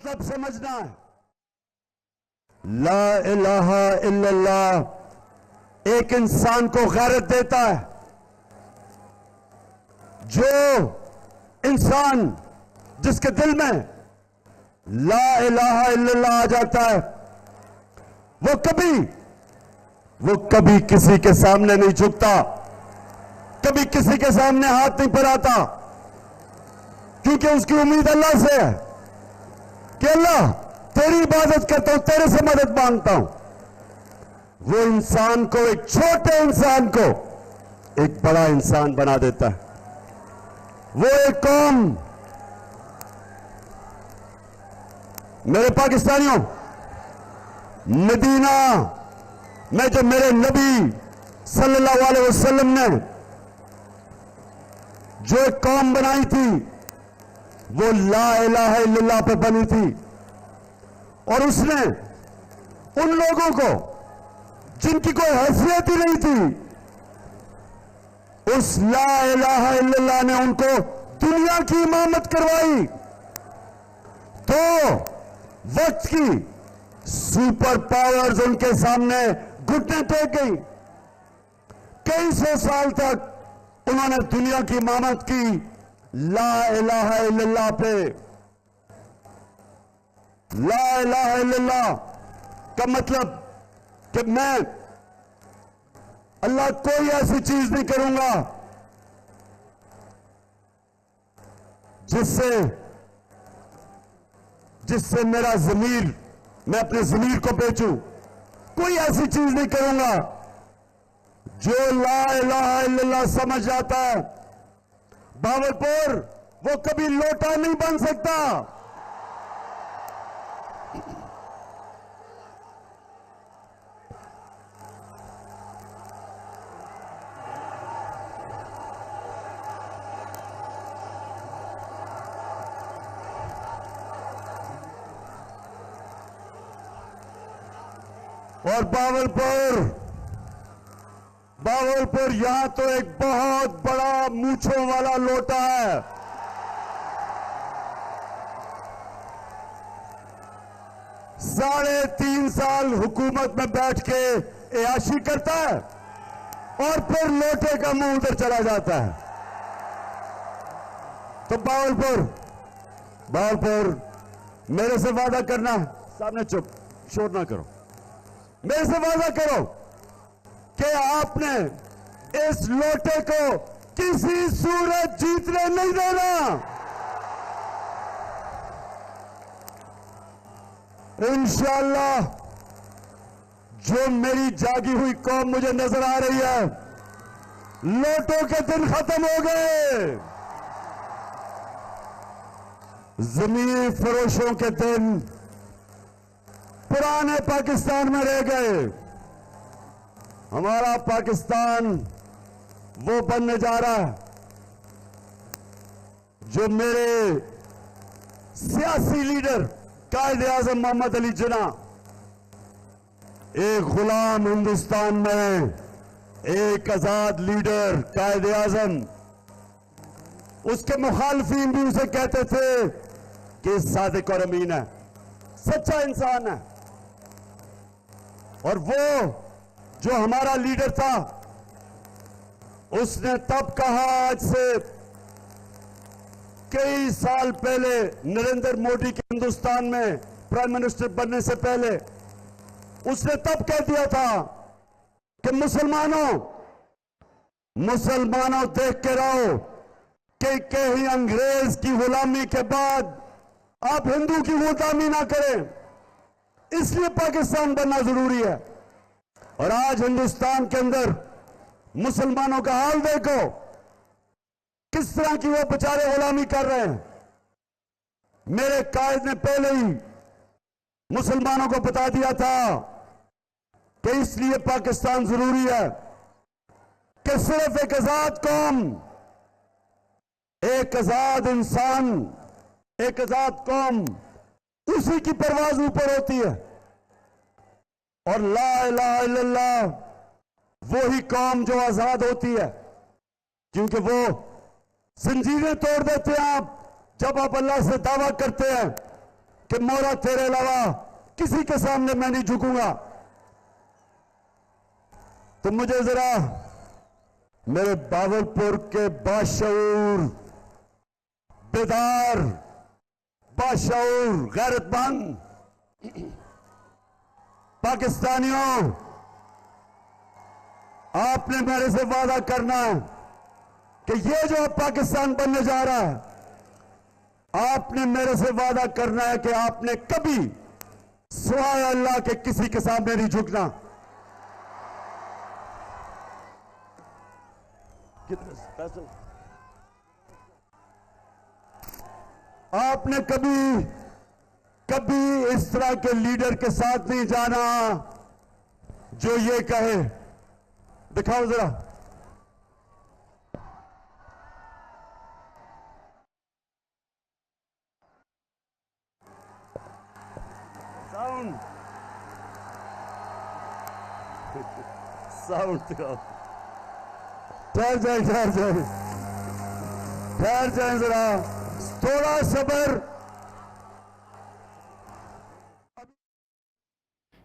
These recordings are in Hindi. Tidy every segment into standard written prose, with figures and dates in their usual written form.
मतलब समझना है। ला इलाहा इल्लल्लाह एक इंसान को गैरत देता है। जो इंसान जिसके दिल में ला इलाहा इल्लल्लाह आ जाता है, वो कभी किसी के सामने नहीं झुकता, कभी किसी के सामने हाथ नहीं फैलाता, क्योंकि उसकी उम्मीद अल्लाह से है कि अल्लाह तेरी इबादत करता हूं, तेरे से मदद मांगता हूं। वो इंसान को, एक छोटे इंसान को एक बड़ा इंसान बना देता है। वो एक कौम, मेरे पाकिस्तानियों, मदीना में जो मेरे नबी सल्लल्लाहु अलैहि वसल्लम ने जो एक कौम बनाई थी, वो ला इलाहा इल्लल्लाह पे बनी थी। और उसने उन लोगों को जिनकी कोई हैसियत ही नहीं थी, उस ला इलाहा इल्लल्लाह ने उनको दुनिया की इमामत करवाई। तो वक्त की सुपर पावर्स उनके सामने घुटने टेक गई। कई सौ साल तक उन्होंने दुनिया की इमामत की ला इलाहा इल्लल्लाह पे। ला इलाहा इल्लल्लाह का मतलब कि मैं अल्लाह कोई ऐसी चीज नहीं करूंगा जिससे मेरा ज़मीर, मैं अपने ज़मीर को बेचूं। कोई ऐसी चीज नहीं करूंगा। जो ला इलाहा इल्लल्लाह समझ जाता है, भावलपुर वो कभी लोटा नहीं बन सकता। और बावलपुर यहां तो एक बहुत बड़ा मूंछों वाला लोटा है। साढ़े 3 साल हुकूमत में बैठ के एयाशी करता है और फिर लोटे का मुंह उधर चला जाता है। तो बावलपुर मेरे से वादा करना, सामने चुप, शोर ना करो। मेरे से वादा करो कि आपने इस लोटे को किसी सूरत जीतने नहीं देना। इंशाअल्लाह जो मेरी जागी हुई कौम मुझे नजर आ रही है, लोटों के दिन खत्म हो गए, जमीन फरोशों के दिन पुराने पाकिस्तान में रह गए। हमारा पाकिस्तान वो बनने जा रहा है जो मेरे सियासी लीडर कायद-ए-आज़म मोहम्मद अली जिन्ना एक गुलाम हिंदुस्तान में एक आजाद लीडर कायद-ए-आज़म, उसके मुखालफीन भी उसे कहते थे कि सादिक और अमीन है, सच्चा इंसान है। और वो जो हमारा लीडर था, उसने तब कहा, आज से कई साल पहले नरेंद्र मोदी के हिंदुस्तान में प्राइम मिनिस्टर बनने से पहले, उसने तब कह दिया था कि मुसलमानों देख के रहो कि कहीं अंग्रेज की गुलामी के बाद आप हिंदू की गुलामी ना करें, इसलिए पाकिस्तान बनना जरूरी है। और आज हिंदुस्तान के अंदर मुसलमानों का हाल देखो, किस तरह की वो बेचारे गुलामी कर रहे हैं। मेरे कायद ने पहले ही मुसलमानों को बता दिया था कि इसलिए पाकिस्तान जरूरी है कि सिर्फ एक आजाद कौम, एक आजाद इंसान, एक आजाद कौम, उसी की परवाज ऊपर होती है। और ला इलाहा इल्लल्लाह वो ही कौम जो आजाद होती है, क्योंकि वो जंजीरें तोड़ देते हैं आप जब आप अल्लाह से दावा करते हैं। कि मोरा तेरे अलावा किसी के सामने मैं नहीं झुकूंगा। तो मुझे जरा मेरे बावलपुर के बाशऊर, बेदार, बाशऊर, गैरतमंद पाकिस्तानियों, आपने मेरे से वादा करना कि ये जो अब पाकिस्तान बनने जा रहा है, आपने मेरे से वादा करना है कि आपने कभी सिवाय अल्लाह के किसी के सामने नहीं झुकना। कितने पैसे? आपने कभी इस तरह के लीडर के साथ नहीं जाना जो ये कहे। दिखाओ जरा। साउंड साउंड दिखाओ। ठहर जाए जरा, थोड़ा सब्र।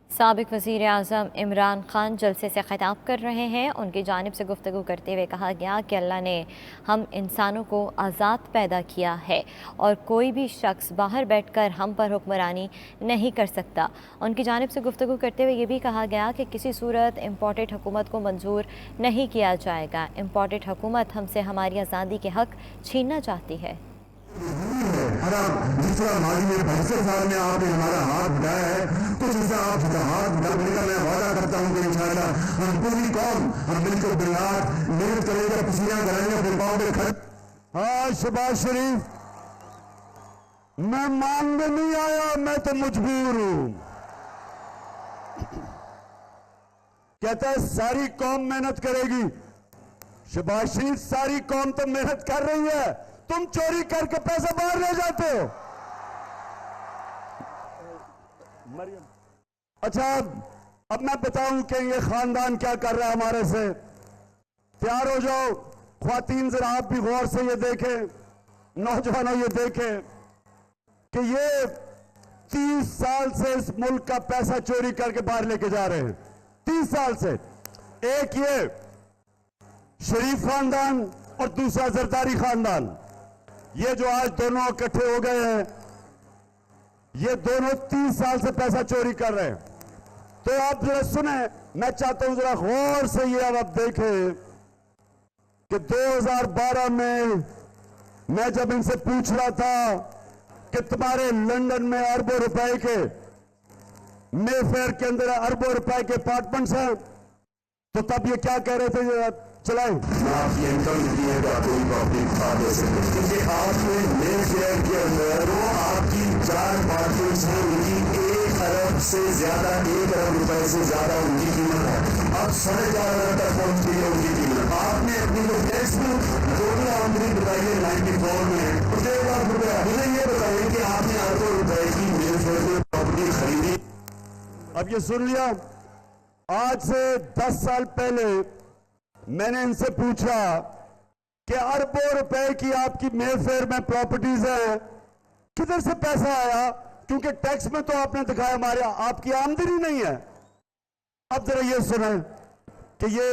साबिक वज़ीर आज़म इमरान खान जलसे से ख़िताब कर रहे हैं। उनकी जानिब से गुफ्तगू करते हुए कहा गया कि अल्लाह ने हम इंसानों को आज़ाद पैदा किया है और कोई भी शख्स बाहर बैठकर हम पर हुक्मरानी नहीं कर सकता। उनकी जानिब से गुफ्तगू करते हुए ये भी कहा गया कि किसी सूरत इम्पोर्टेड हुकूमत को मंजूर नहीं किया जाएगा। इम्पोर्टेड हुकूमत हमसे हमारी आज़ादी के हक़ छीनना चाहती है। जिस तरह माजी में 65 साल में आपने हमारा हाथ बढ़ाया है, कुछ ऐसा आप हाथ बढ़ाने का मैं वादा करता हूँ कि इंशाअल्लाह हम पूरी कौम हम मिलकर बिलाट मेहनत करेंगे, पसीना कराएंगे, अपने पाँव में खड़े। हाँ शहबाज शरीफ, मैं मांगने नहीं आया, मैं तो मजबूर हूं। कहता है सारी कौम मेहनत करेगी। शहबाज शरीफ, सारी कौम तो मेहनत कर रही है, तुम चोरी करके पैसा बाहर ले जाते हो। मरियम, अच्छा अब मैं बताऊं कि ये खानदान क्या कर रहा है हमारे से। तैयार हो जाओ ख्वातीन, जरा आप भी गौर से ये देखें, नौजवानों ये देखें कि ये 30 साल से इस मुल्क का पैसा चोरी करके बाहर लेके जा रहे हैं। 30 साल से। एक ये शरीफ खानदान और दूसरा जरदारी खानदान, ये जो आज दोनों इकट्ठे हो गए हैं, ये दोनों 30 साल से पैसा चोरी कर रहे हैं। तो आप जरा सुने, मैं चाहता हूं जरा गौर से ये अब आप देखें कि 2012 में मैं जब इनसे पूछ रहा था कि तुम्हारे लंदन में अरबों रुपए के, मेफेयर के अंदर अरबों रुपए के अपार्टमेंट्स हैं, तो तब ये क्या कह रहे थे, चलाएं आपकी इनकम है तो कोई प्रॉपर्टी खा दे सकते, क्योंकि आपने मेफेयर के अंदर वो आपकी 4 अपार्टमेंट्स हैं, उनकी 1 अरब से ज्यादा, 1 अरब रुपए से ज्यादा उनकी कीमत है। अब 4.5 अरब तक पहुंच गई है उनकी कीमत। आपने अपनी जो टैक्स में टोटल आमदनी बताई है 94 में, और 1 लाख रुपया। मुझे ये बताइए कि आपने अरबों रुपए की मेफेयर में प्रॉपर्टी खरीदी। अब ये सुन लिया। आज से 10 साल पहले मैंने इनसे पूछा कि अरबों रुपए की आपकी मेफेयर में प्रॉपर्टीज हैं, किधर से पैसा आया? क्योंकि टैक्स में तो आपने दिखाया हमारे आपकी आमदनी नहीं है। अब जरा ये सुने कि ये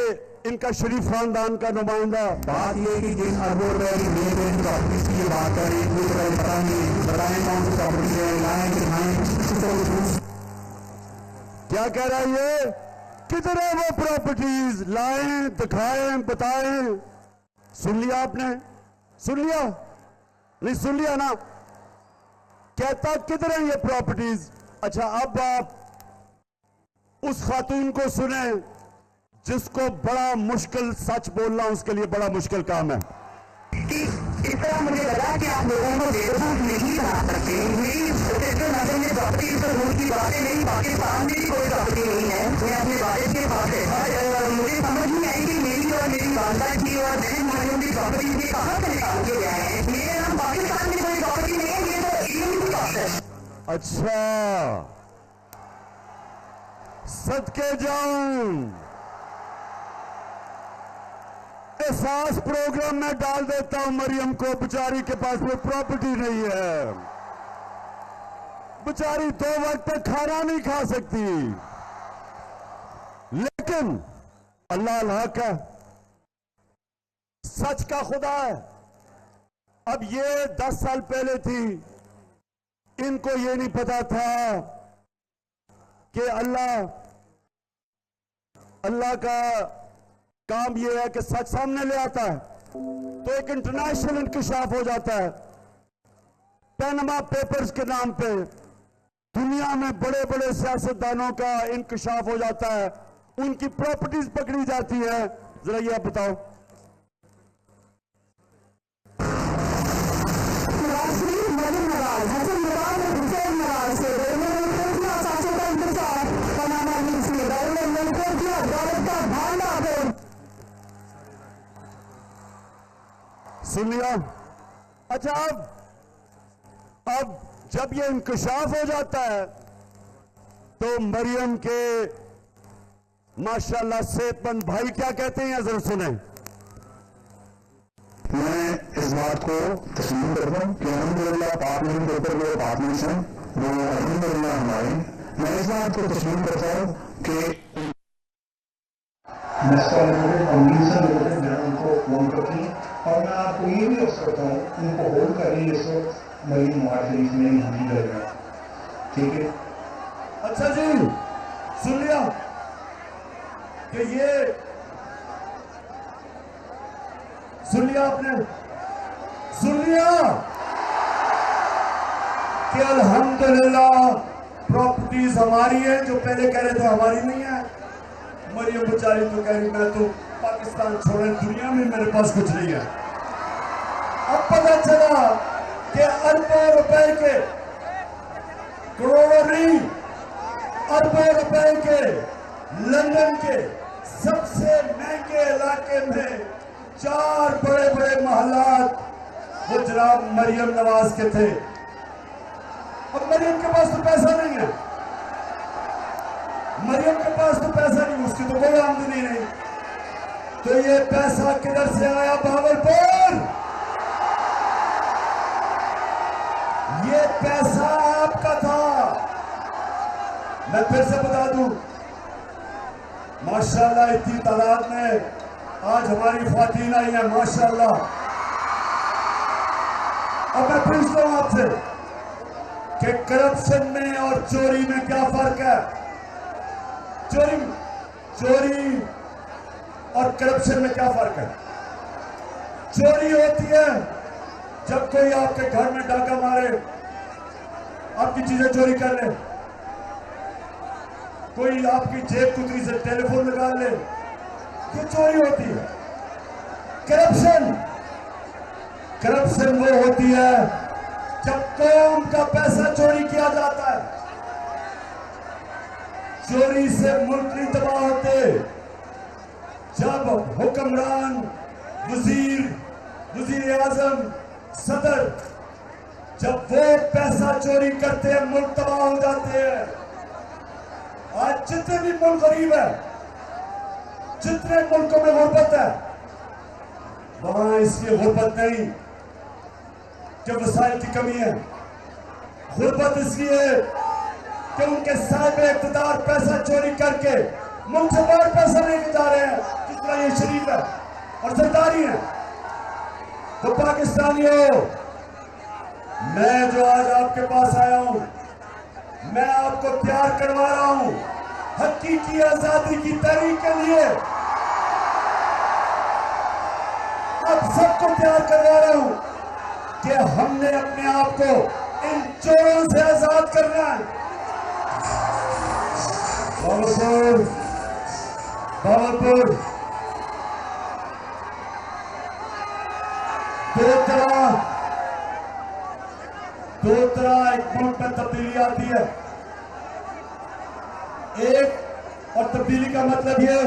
इनका शरीफ खानदान का नुमाइंदा। बात ये कि जिन अरबों रुपए की मेफेयर प्रॉपर्टीज की बात करें, कोई पता नहीं, बताएं कौन सी प्रॉपर्टी है, लाएं दिखाएं, क्या कह रहा है ये? किधर है वो प्रॉपर्टीज? लाएं, दिखाएं, बताएं। सुन लिया आपने? सुन लिया? नहीं सुन लिया ना? कहता किधर है ये प्रॉपर्टीज? अच्छा अब आप उस खातून को सुने जिसको बड़ा मुश्किल सच बोलना उसके लिए बड़ा मुश्किल काम है। कि इस तरह मुझे लगा कि आप लोगों को बेवकूफ नहीं बना सकते। मेरी नजर में प्रॉपर्टी पर दूर की बातें नहीं, पाकिस्तान में भी कोई प्रॉपर्टी नहीं है। मैं अपने वालिद के पास है, मुझे समझ नहीं आई कि मेरी और मेरी वालदा की और बहन भाइयों की प्रॉपर्टी में कहाँ से निकाल के गए हैं। मेरे नाम पाकिस्तान में कोई प्रॉपर्टी नहीं है, ये तो ईएम की बात है। अच्छा, सदके जाऊं, एहसास प्रोग्राम में डाल देता हूं मरियम को, बेचारी के पास कोई प्रॉपर्टी नहीं है। बेचारी 2 वक्त तक खाना नहीं खा सकती, लेकिन अल्लाह अल हक है, सच का खुदा है। अब ये 10 साल पहले थी, इनको ये नहीं पता था कि अल्लाह का काम ये है कि सच सामने ले आता है तो एक इंटरनेशनल इंकशाफ हो जाता है। पैनमा पेपर्स के नाम पे दुनिया में बड़े बड़े सियासतदानों का इंकशाफ हो जाता है, उनकी प्रॉपर्टीज पकड़ी जाती है। जरा ये आप बताओ। सुन लिया? अच्छा, अब जब ये इंकशाफ हो जाता है तो मरियम के माशाल्लाह सेहतमंद भाई क्या कहते हैं, जरा सुने। मैं इस बात को तस्लीम करता हूँ कि अल्हम्दुलिल्लाह पार्लियामेंट के ऊपर जो पार्लियामेंट्स हैं वो अल्हम्दुलिल्लाह हमारे। मैं इस बात को तस्लीम करता हूँ कि मैं उनको फोन करती हूँ और मैं आपको ये भी हो सकता हूँ उनको होल्ड कर रही है इस वक्त मरीम नवाज शरीफ में हाजिर रहेगा, ठीक है? अच्छा जी, सुन लिया कि ये सुन लिया आपने, सुन लिया कि अल्हम्दुलिल्लाह प्रॉपर्टीज हमारी है, जो पहले कह रहे थे हमारी नहीं है। मरियम बेचारी तो कह रही मैं तो पाकिस्तान छोड़े, दुनिया में मेरे पास कुछ नहीं है। अब पता चला कि अरबों रुपए के, करोड़ों नहीं अरबों रुपए के लंदन के सबसे महंगे इलाके में 4 बड़े बड़े महलात वो जनाब मरियम नवाज के थे। अब मरियम के पास तो पैसा नहीं है, मरियम के पास तो पैसा नहीं, उसकी तो कोई आमदनी नहीं, तो ये पैसा किधर से आया? भावलपुर। ये पैसा आपका था। मैं फिर से बता दूं, माशाल्लाह इतनी तादाद में आज हमारी ख्वातीन आई है, माशाल्लाह। अब मैं पूछता हूं आपसे कि करप्शन में और चोरी में क्या फर्क है? चोरी और करप्शन में क्या फर्क है? चोरी होती है जब कोई आपके घर में डाका मारे, आपकी चीजें चोरी कर ले, कोई आपकी जेब कुतरी से टेलीफोन निकाल ले, ये चोरी होती है। करप्शन वो होती है जब कौम का पैसा चोरी किया जाता है। चोरी से मुल्क नहीं तबाह होते। जब हुक्मरान, वजीर आजम, सदर जब वो पैसा चोरी करते हैं, मुल्क तबाह हो जाते हैं। आज जितने भी मुल्क गरीब है, जितने मुल्कों में गुर्बत है, वहां इसलिए गुर्बत नहीं कि वसाइल की कमी है, गुर्बत इसलिए कि उनके साहिब इक़्तिदार पैसा चोरी करके मुल्क से बाहर पैसा लेके जा रहे हैं। जितना ये शरीफ है और सरदारी है। तो पाकिस्तानियों, मैं जो आज आपके पास आया हूं, मैं आपको तैयार करवा रहा हूं हकीकी आजादी की तहरीक के लिए। अब सबको तैयार करवा रहा हूं कि हमने अपने आप को इन चोरों से आजाद करना है। भावलपुर दो तरह एक मुल्क में तब्दीली आती है। एक, और तब्दीली का मतलब ये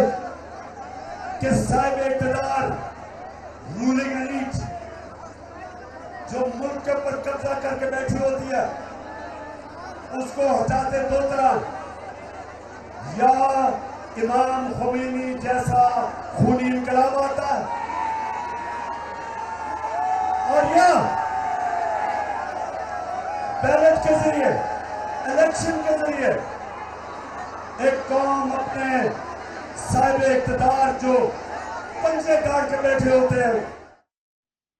कि साहिब इक़्तिदार, रूलिंग एलीट जो मुल्क के ऊपर कब्जा करके बैठी होती है, उसको हटाते दो तरह, या इमाम खुमैनी जैसा खूनी इनकलाब आता है, और या बैलेट के जरिए इलेक्शन के जरिए एक कौम अपने साहिब इख्तिदार जो पंजे गाड़ के बैठे होते हैं।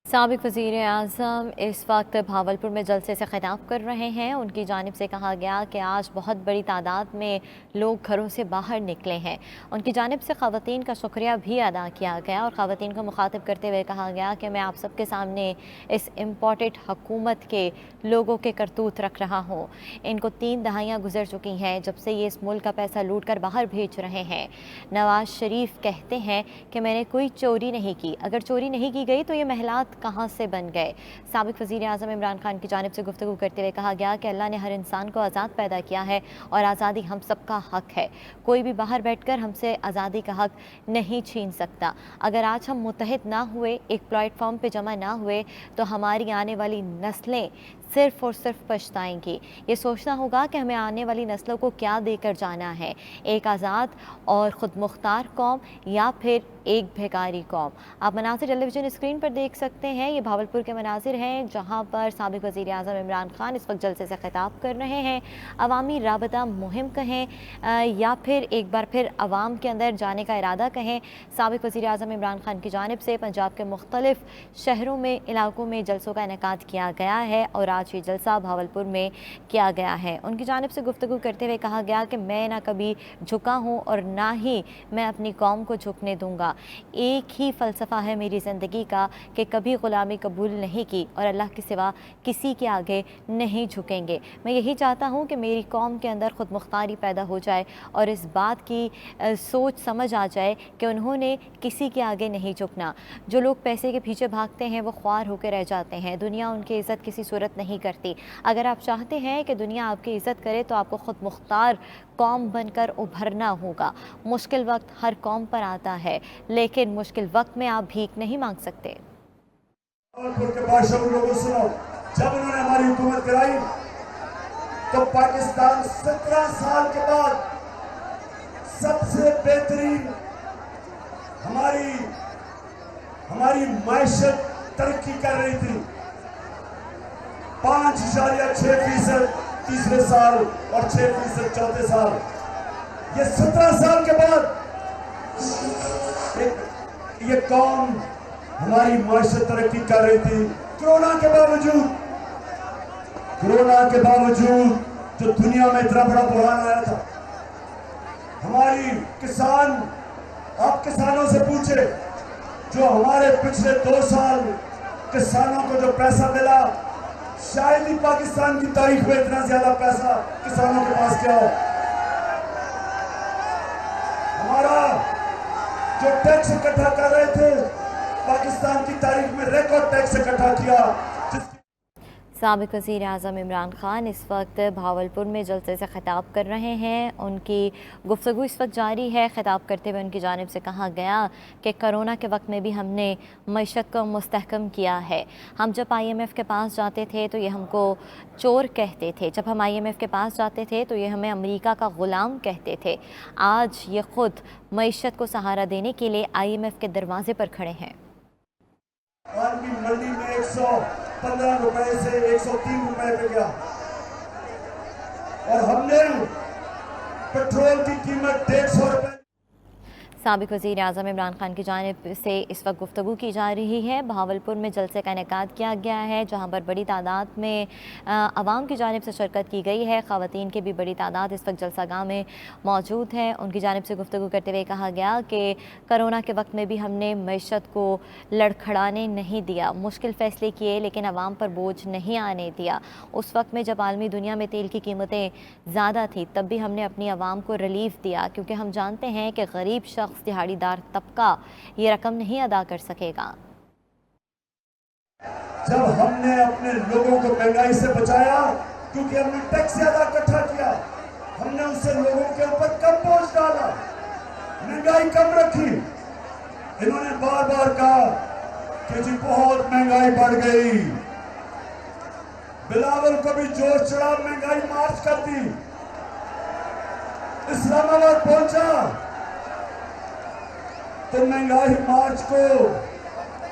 साबिक वज़ीर आज़म इस वक्त भावलपुर में जलसे से खिताब कर रहे हैं। उनकी जानिब से कहा गया कि आज बहुत बड़ी तादाद में लोग घरों से बाहर निकले हैं। उनकी जानिब से ख़वातीन का शुक्रिया भी अदा किया गया और ख़वातीन को मुखातिब करते हुए कहा गया कि मैं आप सबके सामने इस इम्पोर्टेड हुकूमत के लोगों के करतूत रख रहा हूँ। इनको 3 दहाइयाँ गुजर चुकी हैं जब से ये इस मुल्क का पैसा लूट कर बाहर भेज रहे हैं। नवाज शरीफ कहते हैं कि मैंने कोई चोरी नहीं की, अगर चोरी नहीं की गई तो ये महलात कहाँ से बन गए। साबिक वज़ीर आज़म इमरान खान की जानिब से गुफ्तगू करते हुए कहा गया कि अल्लाह ने हर इंसान को आज़ाद पैदा किया है और आज़ादी हम सबका हक है। कोई भी बाहर बैठकर हमसे आज़ादी का हक नहीं छीन सकता। अगर आज हम मुत्तहिद ना हुए, एक प्लेटफॉर्म पे जमा ना हुए तो हमारी आने वाली नस्लें सिर्फ़ और सिर्फ पछताएंगी। ये सोचना होगा कि हमें आने वाली नस्लों को क्या देकर जाना है, एक आज़ाद और ख़ुद मुख्तार कौम या फिर एक भिखारी कौम। आप मनासिर टेलीविज़न स्क्रीन पर देख सकते हैं। ये भावलपुर के मनासिर हैं जहाँ पर साबिक वज़ीर आज़म इमरान खान इस वक्त जलसे से खिताब कर रहे हैं। अवामी राबता मुहिम कहें या फिर एक बार फिर अवाम के अंदर जाने का इरादा कहें, साबिक वज़ीर आज़म इमरान खान की जानिब से पंजाब के मुख्तलिफ शहरों में, इलाकों में जलसों का इनेकाद किया गया है और आज ये जलसा भावलपुर में किया गया है। उनकी जानिब से गुफ्तगू करते हुए कहा गया कि मैं ना कभी झुका हूँ और ना ही मैं अपनी कौम को झुकने दूँगा। एक ही फ़लसफ़ा है मेरी ज़िंदगी का कि कभी ग़ुलामी कबूल नहीं की और अल्लाह के सिवा किसी के आगे नहीं झुकेंगे। मैं यही चाहता हूँ कि मेरी कौम के अंदर ख़ुद मुख्तारी पैदा हो जाए और इस बात की सोच समझ आ जाए कि उन्होंने किसी के आगे नहीं झुकना। जो लोग पैसे के पीछे भागते हैं वो ख्वार होकर रह जाते हैं। दुनिया उनकी इज़्ज़त किसी सूरत नहीं करती। अगर आप चाहते हैं कि दुनिया आपकी इज़्ज़त करे तो आपको ख़ुद मुख्तार कौम बनकर उभरना होगा। मुश्किल वक्त हर कौम पर आता है, लेकिन मुश्किल वक्त में आप भीख नहीं मांग सकते। के बादशाह लोगों सुनो, जब उन्होंने हमारी हुकूमत कराई तो पाकिस्तान 17 साल के बाद सबसे बेहतरीन हमारी मायशत तरक्की कर रही थी। 5.6% तीसरे साल और 6% चौथे साल। ये 17 साल के बाद ये कौम हमारी मायशत तरक्की कर रही थी। कोरोना के बावजूद जो दुनिया में इतना बड़ा बुहान आया था, हमारी किसान, आप किसानों से पूछे, जो हमारे पिछले 2 साल किसानों को जो पैसा मिला, शायद ही पाकिस्तान की तारीख में इतना ज्यादा पैसा किसानों के पास क्या हो। हमारा जो टैक्स इकट्ठा कर रहे थे, पाकिस्तान की तारीख में रिकॉर्ड टैक्स इकट्ठा किया। साबिक वज़ीर आज़म इमरान खान इस वक्त भावलपुर में जलसे से खिताब कर रहे हैं। उनकी गुफ्तगू इस वक्त जारी है। खिताब करते हुए उनकी जानिब से कहा गया कि कोरोना के वक्त में भी हमने मईशत को मुस्तहकम किया है। हम जब IMF के पास जाते थे तो ये हमको चोर कहते थे, जब हम IMF के पास जाते थे तो ये हमें अमेरिका का ग़ुलाम कहते थे। आज ये ख़ुद मईशत को सहारा देने के लिए IMF के दरवाजे पर खड़े हैं। मंडी में 115 रुपए से 103 रुपए पे गया और हमने पेट्रोल की कीमत 150 रुपए। साबिक वज़ीर आज़म इमरान खान की जानिब से इस वक्त गुफ्तगू की जा रही है। भावलपुर में जलसे का इनेकाद किया गया है जहाँ पर बड़ी तादाद में आवाम की जानिब से शिरकत की गई है। ख़वातीन की भी बड़ी तादाद इस वक्त जलसागाह में मौजूद है। उनकी जानिब से गुफ्तगू करते हुए कहा गया कि कोरोना के वक्त में भी हमने मईशत को लड़खड़ाने नहीं दिया, मुश्किल फ़ैसले किए लेकिन आवाम पर बोझ नहीं आने दिया। उस वक्त में जब आलमी दुनिया में तेल की कीमतें ज़्यादा थी तब भी हमने अपनी आवाम को रिलीफ दिया, क्योंकि हम जानते हैं कि गरीब शख्स, दिहाड़ीदार तबका ये रकम नहीं अदा कर सकेगा। जब हमने अपने लोगों को महंगाई से बचाया, क्योंकि हमने टैक्स ज्यादा इकट्ठा किया, हमने उससे लोगों के ऊपर कम बोझ डाला, महंगाई कम रखी। इन्होंने बार बार कहा कि जी बहुत महंगाई बढ़ गई। बिलावल को भी जोश चढ़ा, महंगाई मार्च कर दी। इस्लामाबाद पहुंचा तो महंगाई मार्च को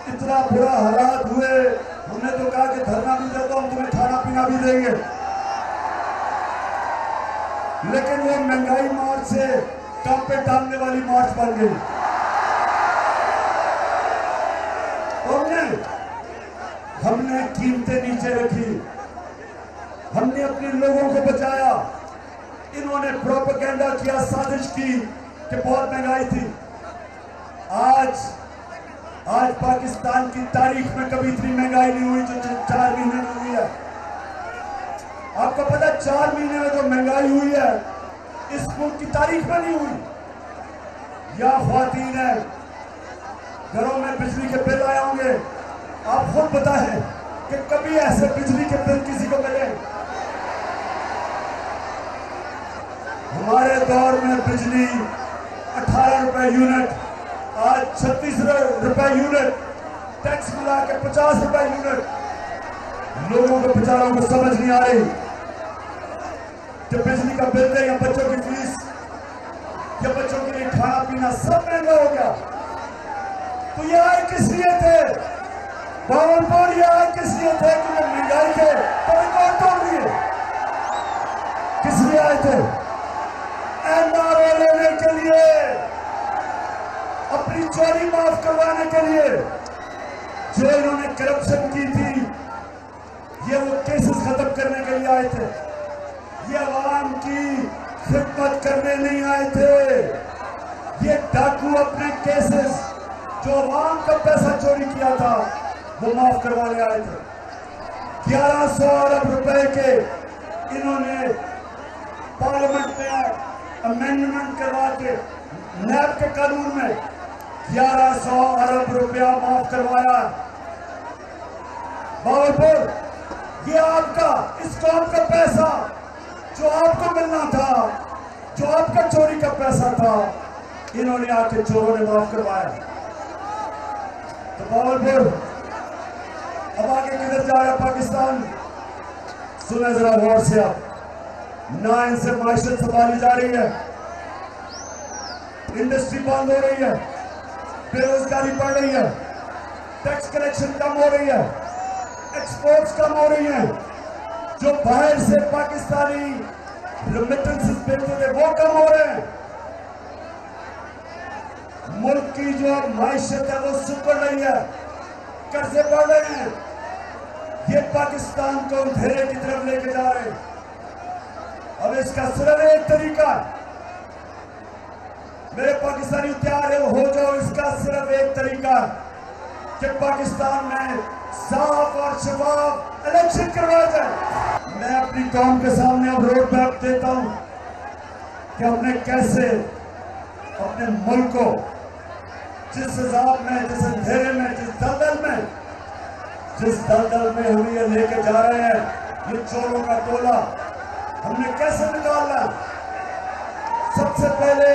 इतना बुरा हालात हुए, हमने तो कहा कि धरना भी देता हूं, तुम्हें खाना पीना भी देंगे। लेकिन वो महंगाई मार्च से कम पे डालने वाली मार्च बन गई। हमने कीमतें नीचे रखी, हमने अपने लोगों को बचाया। इन्होंने प्रोपेगेंडा किया, साजिश की कि बहुत महंगाई थी। आज पाकिस्तान की तारीख में कभी इतनी महंगाई नहीं हुई जो 4 महीने में हुई है। आपको पता है 4 महीने में जो महंगाई हुई है इस मुल्क की तारीख में नहीं हुई। या ख्वातीन है, घरों में बिजली के बिल आए होंगे, आप खुद बताएं कि कभी ऐसे बिजली के बिल किसी को मिले? हमारे दौर में बिजली 18 रुपए यूनिट, आज 36 रुपए यूनिट, टैक्स मिला के 50 रुपए यूनिट। लोगों को बेचारों को समझ नहीं आ रही कि बिजली का बिल दे या बच्चों की फीस या बच्चों के लिए खाना पीना सब महंगा हो गया। तो ये आए किस लिए थे? बावनपुर ये आए किस लिए थे कि वो महंगाई के तो रिकॉर्ड तोड़ दिए? किस लिए आए थे? एनआरओ लेने के लिए, अपनी चोरी माफ करवाने के लिए। जो इन्होंने करप्शन की थी, ये वो केसेस खत्म करने के लिए आए थे। ये आवाम की खिदमत करने नहीं आए थे। ये डाकू अपने केसेस जो आवाम का पैसा चोरी किया था वो माफ करवाने आए थे। 1100 अरब रुपए के इन्होंने पार्लियामेंट में अमेंडमेंट करवा के नैब के कानून में 1100 अरब रुपया माफ करवाया। बावलपुर, ये आपका, इस कौम का पैसा जो आपको मिलना था, जो आपका चोरी का पैसा था, इन्होंने आके चोरों ने माफ करवाया। तो बावलपुर अब आगे किधर जा रहा है पाकिस्तान? सुने जरा गौर से आप। ना इनसे माइशत संभाली जा रही है, इंडस्ट्री बंद हो रही है, बेरोजगारी बढ़ रही है, टैक्स कलेक्शन कम हो रही है, एक्सपोर्ट्स कम हो रही है। जो बाहर से पाकिस्तानी रेमिटेंसेस भेजते थे वो कम हो रहे हैं। मुल्क की जो माइशत है वो सुधर रही है, कर्जे बढ़ रहे हैं। ये पाकिस्तान को अंधेरे की तरफ लेके जा रहे हैं। अब इसका सिर्फ एक तरीका, मेरे पाकिस्तानी तैयार है, हो जाओ। इसका सिर्फ एक तरीका कि पाकिस्तान में साफ और शफाफ इलेक्शन करवाया जाए। मैं अपनी कौम के सामने अब रोड मैप देता हूं कि हमने कैसे अपने मुल्क को जिस हिसाब में, जिस अंधेरे में, जिस दलदल में हम ये लेके जा रहे हैं, ये चोरों का टोला, हमने कैसे निकालना। सबसे पहले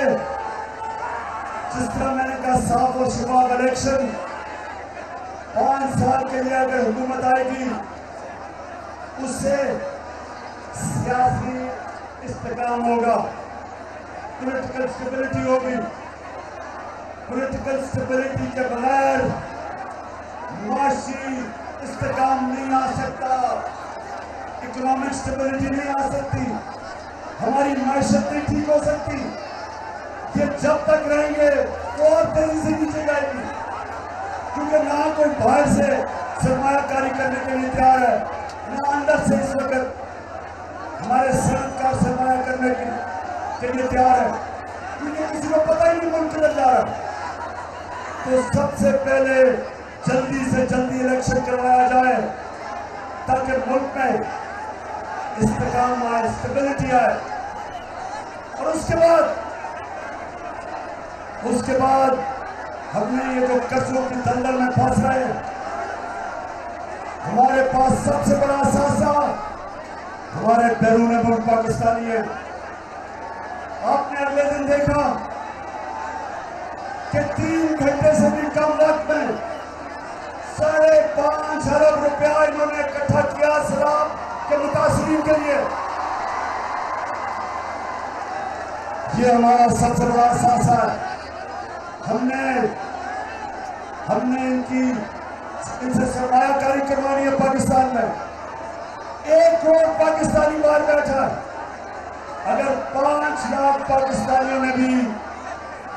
जिस तरह मैंने कहा, साफ और शफाफ इलेक्शन। 5 साल के लिए अगर हुकूमत आएगी, उससे सियासी इस्तेकाम होगा, पॉलिटिकल स्टेबिलिटी होगी। पॉलिटिकल स्टेबिलिटी के बगैर माशी इस्तेकाम नहीं आ सकता, इकोनॉमिक स्टेबिलिटी नहीं आ सकती, हमारी माशत नहीं ठीक हो सकती। ये जब तक रहेंगे वो और तेजी से नीचे जाएगी, क्योंकि ना कोई बाहर से सरमायाकारी करने के लिए तैयार है, ना अंदर से इस वक्त हमारे सनतकार सरमाया करने के लिए तैयार है, क्योंकि किसी को पता ही नहीं मुल्क किधर जा रहा। तो सबसे पहले जल्दी से जल्दी इलेक्शन करवाया जाए ताकि मुल्क में इस्तेकाम आए, स्टेबिलिटी आए। और उसके बाद हमने ये जो कर्जों की दलदल में फंस रहे हैं, हमारे पास सबसे बड़ा असासा हमारे बैरून मुल्क पाकिस्तानी है। आपने अगले दिन देखा कि 3 घंटे से भी कम वक्त में 5.5 अरब रुपया इन्होंने इकट्ठा किया शराब के मुतासरीन के लिए। ये हमारा सबसे बड़ा असासा है। हमने इनसे सरमायाकारी करवानी है पाकिस्तान में। 1 करोड़ पाकिस्तानी बाहर बैठा है, अगर 5 लाख पाकिस्तानियों ने भी,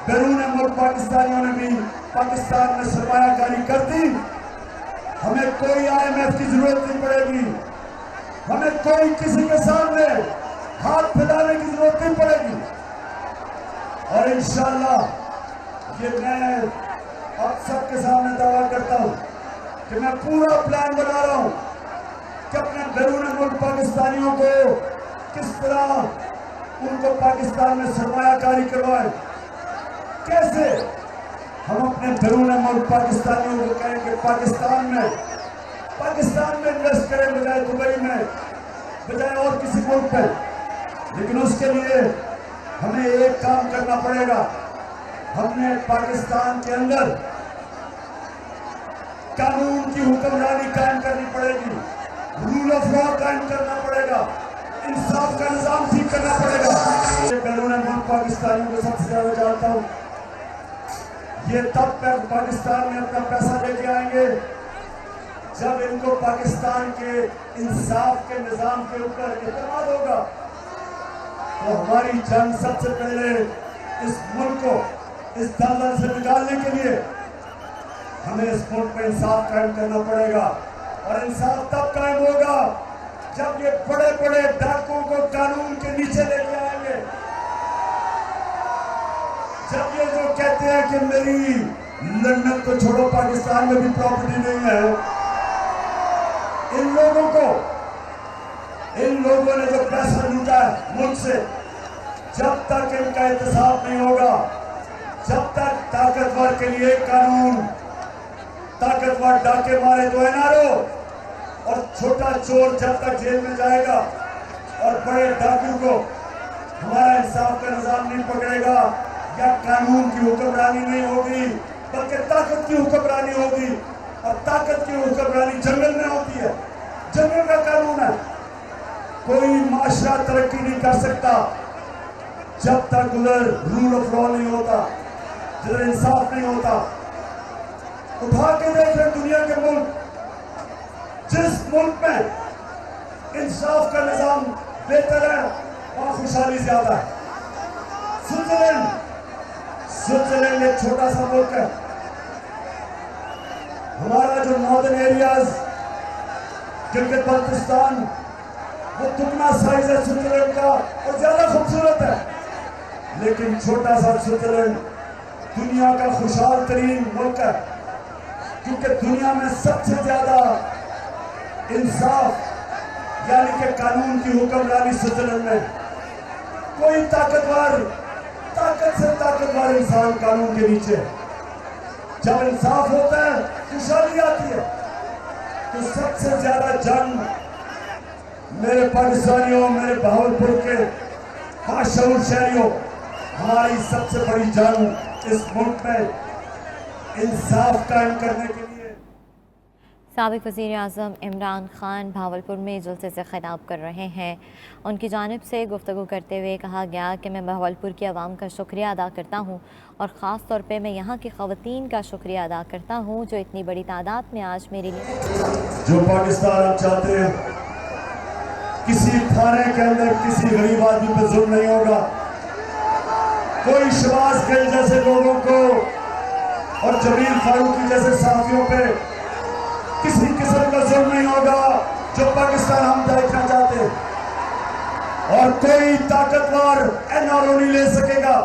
बैरून मुल्क पाकिस्तानियों ने भी पाकिस्तान में सरमायाकारी कर दी, हमें कोई IMF की जरूरत नहीं पड़ेगी, हमें कोई किसी के सामने हाथ फैलाने की जरूरत नहीं पड़ेगी। और इंशाअल्लाह ये मैं आप सबके सामने दावा करता हूं कि मैं पूरा प्लान बना रहा हूं कि अपने बैरून मुल्क पाकिस्तानियों को किस तरह उनको पाकिस्तान में सरमायाकारी करवाएं, कैसे हम अपने बैरून मुल्क पाकिस्तानियों को कहें कि पाकिस्तान में इन्वेस्ट करें बजाय दुबई में, बजाय और किसी मुल्क में। लेकिन उसके लिए हमें एक काम करना पड़ेगा, हमने पाकिस्तान के अंदर कानून की हुक्मरानी कायम करनी पड़ेगी, रूल ऑफ लॉ कायम करना पड़ेगा, इंसाफ का निजाम ठीक करना पड़ेगा। बैरून मुल्क पाकिस्तानियों को सबसे ज्यादा जानता हूं, ये तब तक पाकिस्तान में अपना पैसा लेके आएंगे जब इनको पाकिस्तान के इंसाफ के निजाम के ऊपर एतमाद होगा। तो हमारी जंग सबसे पहले इस मुल्क को इस दलदल से निकालने के लिए हमें इस मुल्क में इंसाफ कायम करना पड़ेगा। और इंसाफ तब कायम होगा जब ये बड़े बड़े डाकुओं को कानून के नीचे लेके आएंगे, जब ये जो कहते हैं कि मेरी लंदन तो छोड़ो पाकिस्तान में भी प्रॉपर्टी नहीं है, इन लोगों ने जो पैसा लूटा है मुल्क से, जब तक इनका एहतसाब नहीं होगा, जब तक ताकतवर के लिए कानून, ताकतवर डाके मारे तो NRO, और छोटा चोर जब तक जेल में जाएगा और बड़े डाकू को हमारा इंसाफ का निजाम नहीं पकड़ेगा, या कानून की हुक्मरानी नहीं होगी बल्कि ताकत की हुक्मरानी होगी। और ताकत की हुक्मरानी जंगल में होती है, जंगल का कानून है। कोई माशरा तरक्की नहीं कर सकता जब तक उधर रूल ऑफ लॉ नहीं होता, जिधर इंसाफ नहीं होता। उठा के देख रहे दुनिया के मुल्क, जिस मुल्क में इंसाफ का निजाम बेहतर है वहां खुशहाली ज्यादा है। स्विट्जरलैंड एक छोटा सा मुल्क है, हमारा जो नॉर्दर्न एरियाज गिलगित बल्तिस्तान, वो दुगना साइज है स्विट्जरलैंड का और ज्यादा खूबसूरत है। लेकिन छोटा सा स्विट्जरलैंड दुनिया का खुशहाल तरीन मुल्क है, क्योंकि दुनिया में सबसे ज्यादा इंसाफ यानी कि कानून की हुक्मरानी स्विट्जरलैंड में। कोई ताकत से ताकतवर इंसान कानून के नीचे। जब इंसाफ होता है खुशहाली आती है। तो सबसे ज्यादा जंग मेरे पाकिस्तानियों, मेरे बहावलपुर के बाशऊर शहरियों, हमारी सबसे बड़ी जंग इस मुल्क में इंसाफ कायम करने के लिए। साबिक वज़ीर आज़म इमरान खान भावलपुर में जलसे से खिताब कर रहे हैं। उनकी जानिब से गुफ्तगू करते हुए कहा गया कि मैं भावलपुर की आवाम का शुक्रिया अदा करता हूँ और ख़ास तौर पे मैं यहाँ की ख़वातीन का शुक्रिया अदा करता हूँ जो इतनी बड़ी तादाद में आज मेरे लिए। जो पाकिस्तान हम चाहते हैं, किसी थाने के अंदर किसी गरीब आदमी पर जुल्म नहीं होगा। कोई शहबाज गिल जैसे लोगों को और जमील फारूकी जैसे साथियों पे किसी किस्म का जुल्म नहीं होगा। जो पाकिस्तान हम देखना चाहते हैं और कोई ताकतवर NRO नहीं ले सकेगा।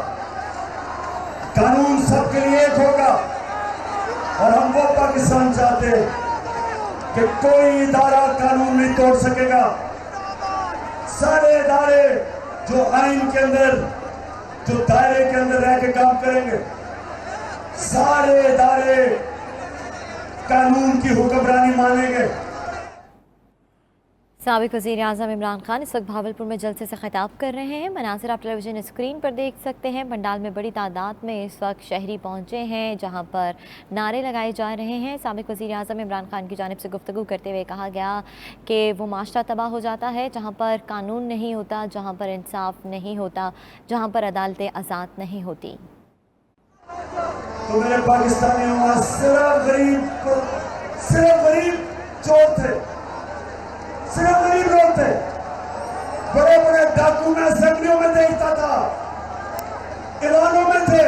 कानून सबके लिए एक होगा और हम वो पाकिस्तान चाहते हैं कि कोई इदारा कानून नहीं तोड़ सकेगा। सारे इदारे जो आइन के अंदर, जो दायरे के अंदर रह के काम करेंगे, सारे इदारे कानून की हुक्मरानी मानेंगे। साबिक वज़ीर आज़म इमरान खान इस वक्त भावलपुर में जलसे से खिताब कर रहे हैं। मनासिर आप टेलीविज़न स्क्रीन पर देख सकते हैं। पंडाल में बड़ी तादाद में इस वक्त शहरी पहुंचे हैं जहां पर नारे लगाए जा रहे हैं। साबिक वज़ीर आज़म इमरान खान की जानिब से गुफ्तगू करते हुए कहा गया कि वो माशरा तबाह हो जाता है जहां पर कानून नहीं होता, जहां पर इंसाफ नहीं होता, जहां पर अदालतें आज़ाद नहीं होती। तो मेरे पाकिस्तानियों में सिर्फ गरीब चोर थे, सिर्फ गरीब लोग थे। बड़े बड़े डाकू में असेंबलियों में था, ईरानों में थे,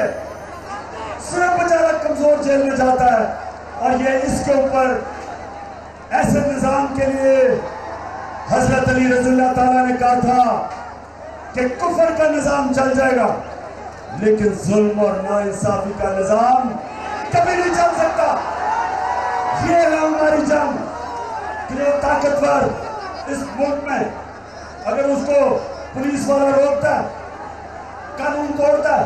सिर्फ बेचारा कमजोर जेल में जाता है। और ये इसके ऊपर ऐसे निजाम के लिए हजरत अली रज़ियल्लाहु ताला ने कहा था कि कुफर का निजाम चल जाएगा, लेकिन जुल्म और नाइंसाफी का निजाम कभी नहीं चल सकता। ये है हमारी जंग कि जो ताकतवर इस मुल्क में, अगर उसको पुलिस वाला रोकता है, कानून तोड़ता है,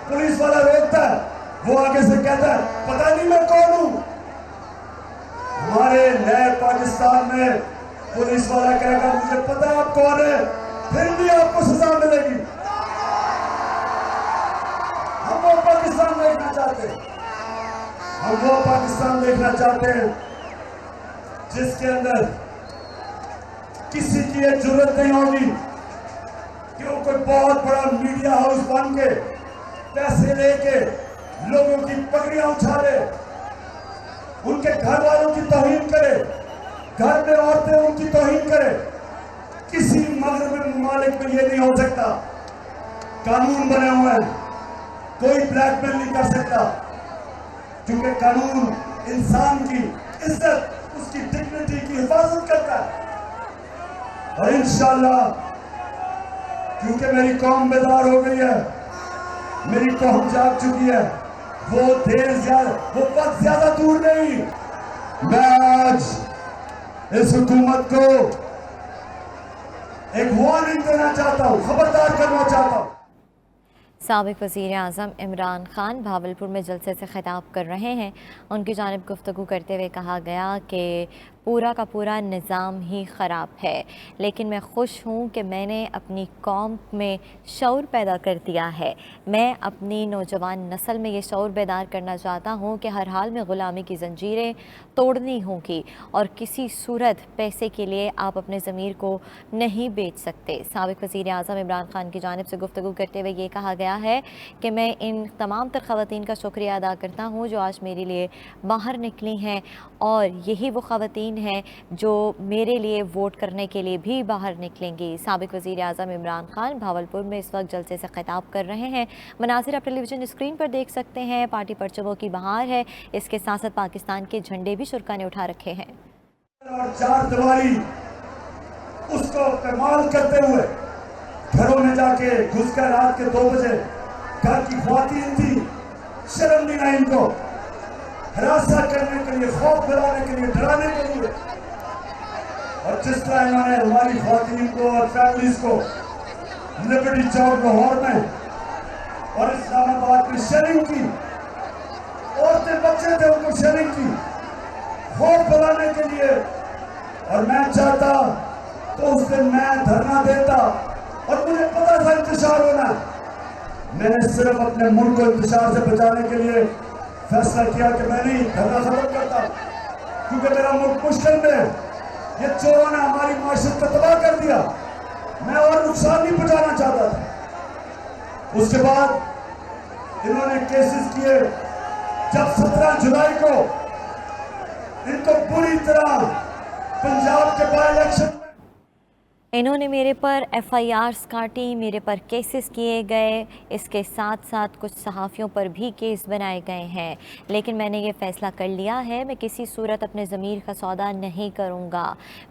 पुलिस वाला रोकता है, वो आगे से कहता है पता नहीं मैं कौन हूं। हमारे नए पाकिस्तान में पुलिस वाला कहेगा मुझे पता है आप कौन है, फिर भी आपको सजा मिलेगी। हम वो पाकिस्तान देखना चाहते हैं, हम वो पाकिस्तान देखना चाहते हैं जिसके अंदर किसी की ये जरूरत नहीं होगी कि वो कोई बहुत बड़ा मीडिया हाउस बन के पैसे लेके लोगों की पगड़ियां उछाले, उनके घर वालों की तौहीन करे, घर में औरतें उनकी तौहीन करे। किसी मगरबी ममालिक में ये नहीं हो सकता। कानून बने हुए हैं, कोई ब्लैकमेल नहीं कर सकता, क्योंकि कानून इंसान की इज्जत, उसकी डिग्निटी की हिफाजत करता है। और इंशाअल्लाह, क्योंकि मेरी कौम बेदार हो गई है, मेरी कौम जाग चुकी है, वो वक्त ज्यादा दूर नहीं। मैं आज इस हुकूमत को एक वार्निंग देना चाहता हूं, खबरदार करना चाहता हूं। साबिक वज़ीर आज़म इमरान खान भावलपुर में जलसे से खिताब कर रहे हैं। उनकी जानिब गुफ्तगू करते हुए कहा गया कि पूरा का पूरा निज़ाम ही ख़राब है, लेकिन मैं खुश हूँ कि मैंने अपनी कौम में शऊर पैदा कर दिया है। मैं अपनी नौजवान नस्ल में ये शऊर बेदार करना चाहता हूँ कि हर हाल में ग़ुलामी की ज़ंजीरें तोड़नी होंगी और किसी सूरत पैसे के लिए आप अपने ज़मीर को नहीं बेच सकते। साबिक वज़ीर आज़म इमरान खान की जानिब से गुफ्तगू करते हुए ये कहा गया है कि मैं इन तमाम तर ख़वातीन का शुक्रिया अदा करता हूँ जो आज मेरे लिए बाहर निकली हैं, और यही वो ख़वातीन हैं जो मेरे लिए वोट करने के लिए भी बाहर निकलेंगी। साबिक वज़ीर आज़म इमरान खान भावलपुर में इस वक्त जलसे से खिताब कर रहे हैं। मनाज़िर आप टेलीविज़न स्क्रीन पर देख सकते हैं। पार्टी परचमों की बहार है, इसके साथ साथ पाकिस्तान के झंडे भी शुरा ने उठा रखे हैं। और चार दिवारी उसको इस्तेमाल करते हुए घरों में जाके घुसकर रात के 2 बजे घर की ख्वातीन थी, शर्म नहीं आई इनको, हरासा करने के लिए, खौफ फैलाने के लिए, डराने के लिए। और जिस तरह इन्होंने हमारी ख्वातीन को और फैमिलीज को लिबर्टी चौक लाहौर में और इस्लामाबाद में शेयरिंग की, औरतें बच्चे थे उनको शेयरिंग की, खौफ फैलाने के लिए। और मैं चाहता तो उस दिन मैं धरना देता, और मुझे पता था इंतशार होना। मैंने सिर्फ अपने मुल्क को इंतशार से बचाने के लिए फैसला किया कि मैं नहीं धरना खत्म करता, क्योंकि मेरा मुल्क मुश्किल में, ये चोरों ने हमारी माशरत को तबाह कर दिया। मैं और नुकसान नहीं पहुंचाना चाहता था। उसके बाद इन्होंने केसेस किए। जब 17 जुलाई को इनको बुरी तरह पंजाब के बाई इलेक्शन इन्होंने मेरे पर FIRs काटी, मेरे पर केसेस किए गए, इसके साथ साथ कुछ सहाफ़ियों पर भी केस बनाए गए हैं। लेकिन मैंने ये फ़ैसला कर लिया है, मैं किसी सूरत अपने ज़मीर का सौदा नहीं करूँगा।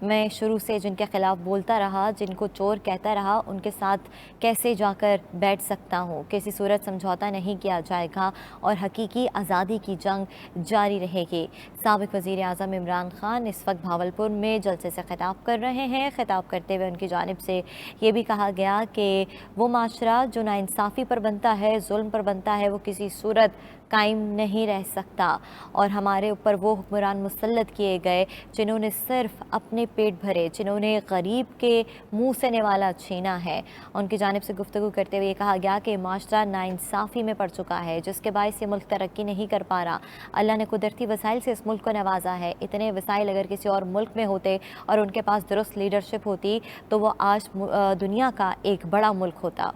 मैं शुरू से जिनके ख़िलाफ़ बोलता रहा, जिनको चोर कहता रहा, उनके साथ कैसे जाकर बैठ सकता हूँ। किसी सूरत समझौता नहीं किया जाएगा और हकीकी आज़ादी की जंग जारी रहेगी। साबिक़ वज़ीर आज़म इमरान खान इस वक्त भावलपुर में जलसे से खिताब कर रहे हैं। खिताब करते हुए उनकी जानिब से ये भी कहा गया कि वो माशरा जो नाइंसाफ़ी पर बनता है, जुल्म पर बनता है, वो किसी सूरत कायम नहीं रह सकता। और हमारे ऊपर वो हुक्मरान मुसल्लत किए गए जिन्होंने सिर्फ अपने पेट भरे, जिन्होंने गरीब के मुँह से निवाला छीना है। उनकी जानिब से गुफ्तगू करते हुए कहा गया कि माशरा नाइंसाफ़ी में पड़ चुका है, जिसके बायस ये मुल्क तरक्की नहीं कर पा रहा। अल्लाह ने कुदरती वसाइल से इस मुल्क को नवाजा है। इतने वसाइल अगर किसी और मुल्क में होते और उनके पास दुरुस्त लीडरशिप होती तो वो आज दुनिया का एक बड़ा मुल्क होता।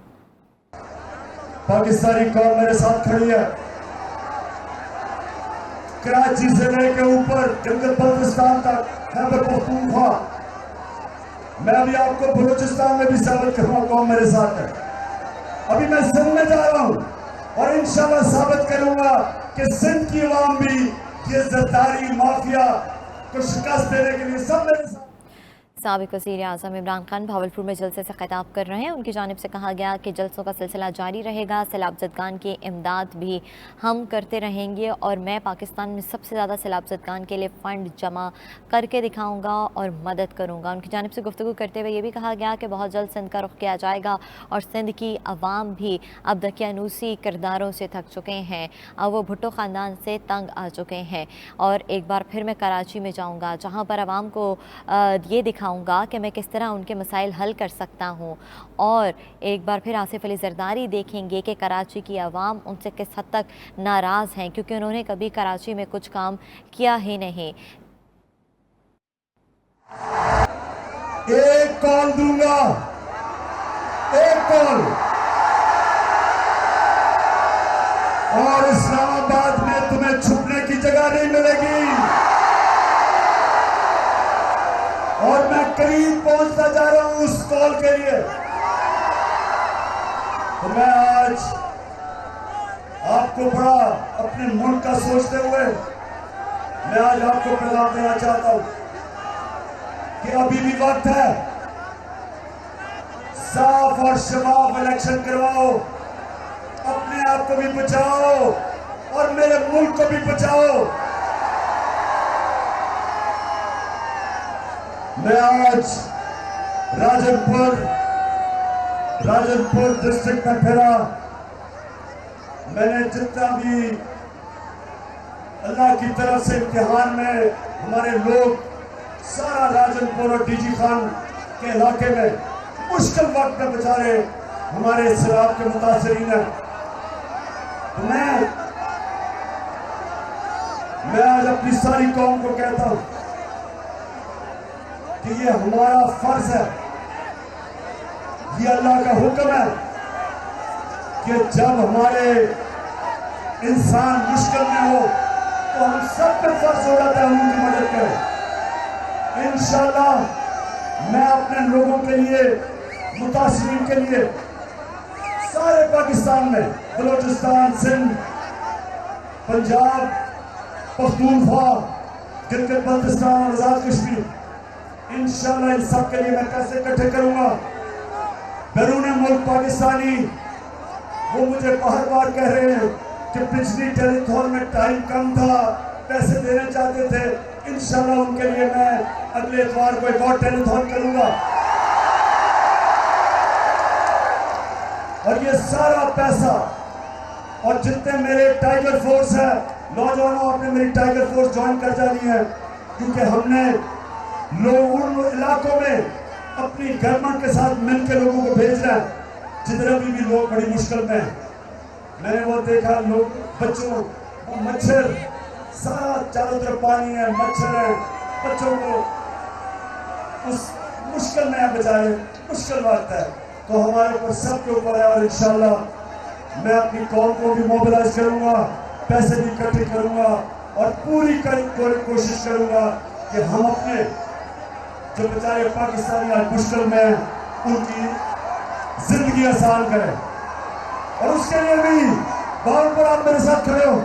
पाकिस्तानी कौम मेरे साथ खड़ी है। कराची से लेकर ऊपर जंगल बल्तिस्तान तक, खैबर पख्तूनख्वा, मैं अभी आपको बलूचिस्तान में भी साबित करूंगा कौन मेरे साथ है। अभी मैं सिंध में जा रहा हूं और इंशाल्लाह साबित करूंगा कि सिंध की आवाम भी ये जरदारी माफिया को शिकस्त देने के लिए सब मेरे साथ। साबिक वज़ीर-ए-आज़म इमरान खान भावलपुर में जलसे से खिताब कर रहे हैं। उनकी जानिब से कहा गया कि जलसों का सिलसिला जारी रहेगा, सैलाब-ज़दगान की इमदाद भी हम करते रहेंगे और मैं पाकिस्तान में सबसे ज़्यादा सैलाब-ज़दगान के लिए फ़ंड जमा करके दिखाऊंगा और मदद करूंगा। उनकी जानिब से गुफ्तगू करते हुए ये भी कहा गया कि बहुत जल्द सिंध का रुख किया जाएगा और सिंध की अवाम भी अब दकियानूसी किरदारों से थक चुके हैं। अब वो भुट्टो ख़ानदान से तंग आ चुके हैं और एक बार फिर मैं कराची में जाऊँगा जहाँ पर अवाम को ये दिखाऊँगा कि मैं किस तरह उनके मसाइल हल कर सकता हूं और एक बार फिर आसिफ अली जरदारी देखेंगे कि कराची की आवाम उनसे किस हद तक नाराज़ हैं, क्योंकि उन्होंने कभी कराची में कुछ काम किया ही नहीं। एक कॉल दूंगा, एक कॉल, और इस्लामाबाद में तुम्हें छुपने की जगह नहीं मिलेगी और मैं करीब पहुंचता जा रहा हूं उस कॉल के लिए। तो मैं आज आपको बड़ा अपने मुल्क का सोचते हुए मैं आज आपको पैगाम देना चाहता हूं कि अभी भी वक्त है, साफ और शफाफ इलेक्शन करवाओ, अपने आप को भी बचाओ और मेरे मुल्क को भी बचाओ। मैं आज राजनपुर डिस्ट्रिक्ट में फिरा। मैंने जितना भी अल्लाह की तरफ से इम्तिहान में हमारे लोग सारा राजनपुर और डीजी खान के इलाके में मुश्किल वक्त में बेचारे हमारे सैलाब के मुतासरीन हैं। तो मैं आज अपनी सारी कौम को कहता हूं कि ये हमारा फर्ज है, ये अल्लाह का हुक्म है कि जब हमारे इंसान मुश्किल में हो तो हम सब पे फर्ज हो जाता है उनकी मदद करें। इंशाअल्लाह मैं अपने लोगों के लिए, मुतासरीन के लिए सारे पाकिस्तान में, बलोचिस्तान, सिंध, पंजाब, पख्तूनख्वा, गिलगित बल्तिस्तान, आजाद कश्मीर, इंशाअल्लाह इन सब के लिए मैं पैसे इकट्ठे करूंगा। बैरून मुल्क पाकिस्तानी वो मुझे बार बार कह रहे हैं कि पिछली टेलीथॉन में टाइम कम था, पैसे देना चाहते थे। इंशाअल्लाह उनके लिए मैं अगले इतवार को एक और टेलीथॉन करूंगा और ये सारा पैसा और जितने मेरे टाइगर फोर्स है, नौजवानों आपने मेरी टाइगर फोर्स ज्वाइन कर जानी है, क्योंकि हमने लोग उन इलाकों में अपनी गवर्नमेंट के साथ मिलकर लोगों को भेज रहे हैं जिधर भी लोग बड़ी मुश्किल में हैं। मैंने वो देखा, लोग, बच्चों, वो मच्छर, सारा चारों तरफ पानी है, मच्छर है, बच्चों को उस मुश्किल में है, बेचारे मुश्किल वक्त है। तो हमारे ऊपर सबके ऊपर है और इंशाअल्लाह मैं अपनी कौम को भी मोबिलाइज करूंगा, पैसे भी इकट्ठे करूंगा और पूरी कोशिश करूंगा कि हम अपने जो बेचारे पाकिस्तानी आज मुश्किल में उनकी जिंदगी आसान करें। और उसके लिए भी भावलपुर आप मेरे साथ खड़े हो।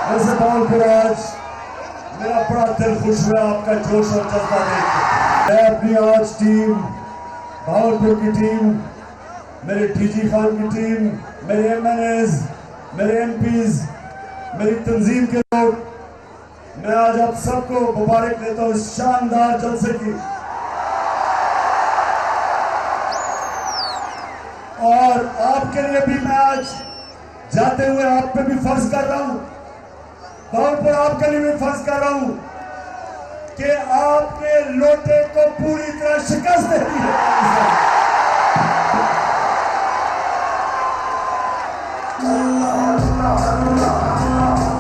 वैसे भावलपुर आज मेरा बड़ा दिल खुश हुआ आपका जोश और जज्बा देख के। मैं अपनी आज टीम, भावलपुर की टीम, मेरे डीजी खान की टीम, मेरे MNAs, मेरे MPs, मेरी तंजीम के लोग, मैं आज आप सबको मुबारक देता हूं इस शानदार जलसे की। और आपके लिए भी मैं आज जाते हुए आप पे भी फर्ज कर रहा हूं, भावलपुर आपके लिए भी फर्ज कर रहा हूं कि आपके लोटे को पूरी तरह शिकस्त देनी है। अल्लाह अल्लाह अल्लाह